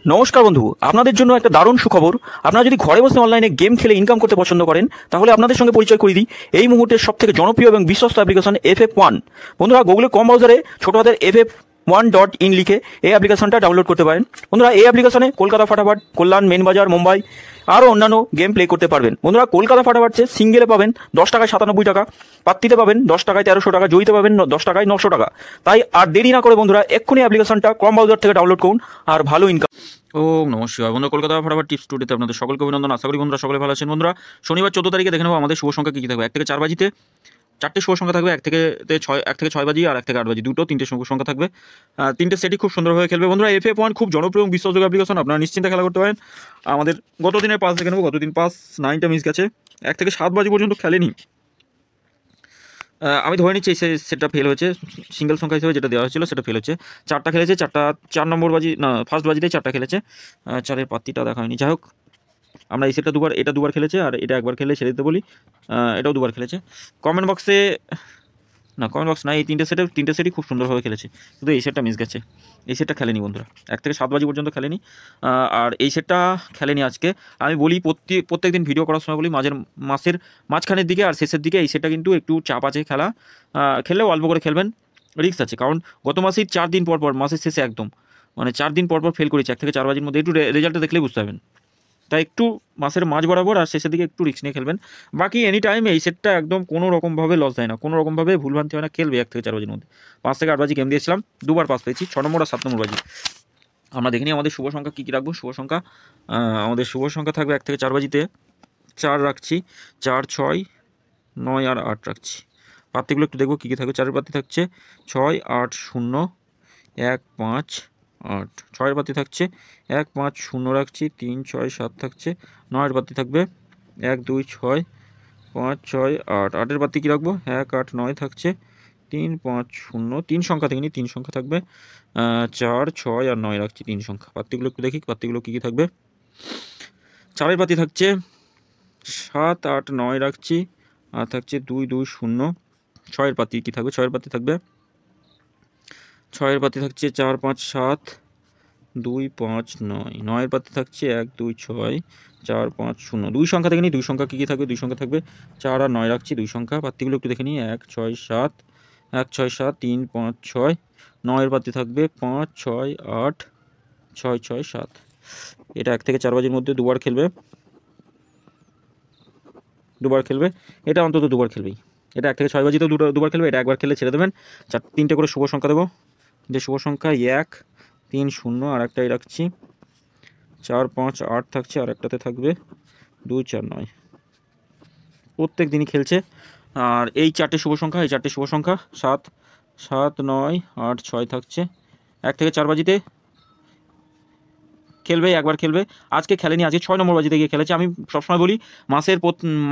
নমস্কার বন্ধু, আপনাদের জন্য একটা দারুণ সুখবর। আপনারা যদি ঘরে বসে অনলাইনে গেম খেলে ইনকাম করতে পছন্দ করেন, তাহলে আপনাদের সঙ্গে পরিচয় করে দিই এই মুহূর্তের সবথেকে জনপ্রিয় এবং বিশ্বস্ত অ্যাপ্লিকেশন FF1। বন্ধুরা, গুগলে কম ব্রাউজারে ছোট হাতের FF1.in লিখে এই অ্যাপ্লিকেশনটা ডাউনলোড করতে পারেন। বন্ধুরা, এই অ্যাপ্লিকেশনে কলকাতা ফাটাফাট, কল্যাণ, মেন বাজার, মুম্বাই আরও অন্যান্য গেম প্লে করতে পারবেন। বন্ধুরা, কলকাতা ফাটাফাট সিঙ্গেলে পাবেন 10 টাকায় 97 টাকা, পাত্তিতে পাবেন 10 টাকায় 1300 টাকা, জয়ীতে পাবেন 10 টাকায় 900 টাকা। তাই আর দেরি না করে বন্ধুরা এক্ষুনি অ্যাপ্লিকেশনটা ক্রম ব্রাউজার থেকে ডাউনলোড করুন আর ভালো ইনকাম। নমস্কার বন্ধুরা, কলকাতা ফাটাফাট টিপস টুডেতে আপনাদের সকলকে অভিনন্দন। আশা করি বন্ধুরা সকলে ভালো আছেন। বন্ধুরা, শনিবার 14 তারিখে দেখে নেবো আমাদের শুভ সংখ্যা কী কী থাকবে। 1 থেকে 4 বাজিতে 4টে শুভ সংখ্যা থাকবে, 1 থেকে 6 বাজি আর 1 থেকে 8 বাজি দুটো 3টে শুভ সংখ্যা থাকবে। 3টে সেটই খুব সুন্দরভাবে খেলবে। বন্ধুরা, FF1 খুব জনপ্রিয় এবং বিশ্বাসযোগ্য অ্যাপ্লিকেশন, আপনারা নিশ্চিন্তে খেলা করতে পারেন। আমাদের গত দিনের পাস দেখে নেবো। গত দিন পাস 9টা মিস গেছে, 1 থেকে 7 বাজি পর্যন্ত খেলেনি। আমি ধরে নিচ্ছি এই সেটটা ফেল হয়েছে, সিঙ্গেল সংখ্যা হিসেবে যেটা দেওয়া হয়েছিল সেটা ফেল হচ্ছে। 4টা খেলেছে, 4 নম্বর বাজি না, ফার্স্ট বাজিতে 4টা খেলেছে। 4-এর পাত্তিটা দেখা হয়নি। যাই হোক, আমরা এই সেটটা এটা দুবার খেলেছে আর এটা একবার খেলে ছেড়ে দিতে বলি। এটাও দুবার খেলেছে। কমেন্ট বক্স না, এই 3টে সেটই খুব সুন্দরভাবে খেলেছে, কিন্তু এই সেটটা মিস গেছে। এই সেটটা খেলেনি বন্ধুরা, 1 থেকে 7 বাজি পর্যন্ত খেলেনি। আর এই সেটটা খেলেনি আজকে। আমি বলি প্রত্যেক দিন ভিডিও করার সময় বলি মাসের মাঝখানের দিকে আর শেষের দিকে এই সেটটা কিন্তু একটু চাপ আছে খেলা। খেললেও অল্প করে খেলবেন, রিস্ক আছে। কারণ গত মাসেই 4 দিন পর মাসের শেষে একদম 4 দিন পর ফেল করেছে। 1 থেকে 4 বাজির মধ্যে একটু রেজাল্টটা দেখলেই বুঝতে পারবেন। তাই একটু মাসের মাঝ বরাবর আর শেষের দিকে একটু রিস্ক নিয়ে খেলবেন। বাকি এনি টাইম এই সেটটা একদম কোনো রকমভাবে লস দেয় না, কোনো রকমভাবে ভুলভ্রান্তি হয় না। খেলবে 1 থেকে 4 বাজির মধ্যে। 5 থেকে 8 বাজি গেম দিয়েছিলাম, দুবার পাস পেয়েছি, 6 নম্বর আর 7 নম্বর বাজি। আমরা দেখে নিই আমাদের শুভ সংখ্যা কী কী রাখবো। শুভ সংখ্যা আমাদের শুভ সংখ্যা থাকবে 1 থেকে 4 বাজিতে 4 রাখছি, 4, 6, 9 আর 8 রাখছি। পাত্তিগুলো একটু দেখবো কী কী থাকবে। 4-এর পাত্তি থাকছে 6, 8, 0, 1, 5, 8। 6-এর পাত্তি থাকছে 1, 5, 0 রাখছি, 3, 6, 7 থাকছে। 9-এর পাত্তি থাকবে 1, 2, 6, 5, 6, 8। 8-এর পাত্তি কী রাখবো, 1, 8, 9 থাকছে, 3, 5, 0। 3 সংখ্যা থেকে নিই, 3 সংখ্যা থাকবে 4, 6 আর 9 রাখছি 3 সংখ্যা। পাত্তিগুলো একটু দেখি, পাত্তিগুলো কী কী থাকবে। 4-এর পাত্তি থাকছে 7, 8, 9 রাখছি, আর থাকছে 2, 2, 0। 6-এর পাত্তি কী থাকবে, 6-এর পাত্তি থাকবে 6-এর পাত্তি থাকছে 4, 5, 7, 2, 5, 9। 9-এর পাত্তি থাকছে 1, 2, 6, 4, 5, 0। 2 সংখ্যা থেকে নিই, 2 সংখ্যা কী কী থাকবে। 2 সংখ্যা থাকবে 4 আর 9 রাখছি 2 সংখ্যা। পাত্তিগুলো একটু দেখে নিই। 1, 6, 7, 1, 6, 7, 3, 5, 6। 9-এর পাত্তি থাকবে 5, 6, 8, 6, 6, 7। এটা 1 থেকে 4 বাজির মধ্যে দুবার খেলবে, এটা অন্তত দুবার খেলবেই। এটা 1 থেকে 6 বাজিতেও দুবার খেলবে, এটা একবার খেলে ছেড়ে দেবেন। 3টে করে শুভ সংখ্যা দেবো। যে শুভ সংখ্যা 1, 3, 0 আর একটাই রাখছি, 4, 5, 8 থাকছে, আর একটাতে থাকবে 2, 4, 9। প্রত্যেক দিনই খেলছে। আর এই 4টে শুভ সংখ্যা, 7, 7, 9, 8, 6 থাকছে। 1 থেকে 4 বাজিতে খেলবে, একবার খেলবে। আজকে খেলেনি, আজকে 6 নম্বর বাজিতে গিয়ে খেলেছে। আমি সবসময় বলি মাসের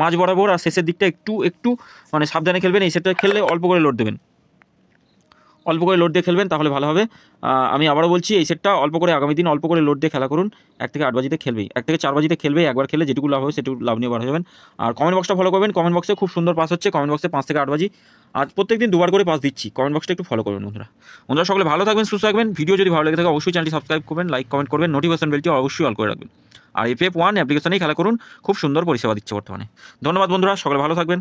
মাঝ বরাবর আর শেষের দিকটা একটু সাবধানে খেলবেন। এই সেটটা খেললে অল্প করে লোড দেবেন, অল্প করে লোড দিয়ে খেলবেন, তাহলে ভালো হবে। আমি আবারও বলছি, এই সেটটা অল্প করে আগামী দিন অল্প করে লোড দিয়ে খেলা করুন। 1 থেকে 8 বাজিতে খেলবেই, 1 থেকে 4 বাজিতে খেলবে, একবার খেলে যেটুকু লাভ হবে সেটুকু লাভ নিয়ে বার হয়ে যাবেন। আর কমেন্ট বক্সটা ফলো করবেন, কমেন্ট বক্সে খুব সুন্দর পাস হচ্ছে। কমেন্ট বক্সে 5 থেকে 8 বাজি আজ প্রত্যেকদিন দুবার করে পাস দিচ্ছি। কমেন্ট বক্সটা একটু ফলো করবেন বন্ধুরা। সকলে ভালো থাকবেন, সুস্থ থাকবেন। ভিডিও যদি ভালো লেগে থাকে অবশ্যই চ্যানেলটি সাবস্ক্রাইব করবেন, লাইক কমেন্ট করবেন, নোটিফিকেশন বেলটি অবশ্যই অল করে রাখবেন। আর FF1 অ্যাপ্লিকেশনেই খেলা করুন, খুব সুন্দর পরিষেবা দিচ্ছে বর্তমানে। ধন্যবাদ বন্ধুরা, সকলে ভালো থাকবেন।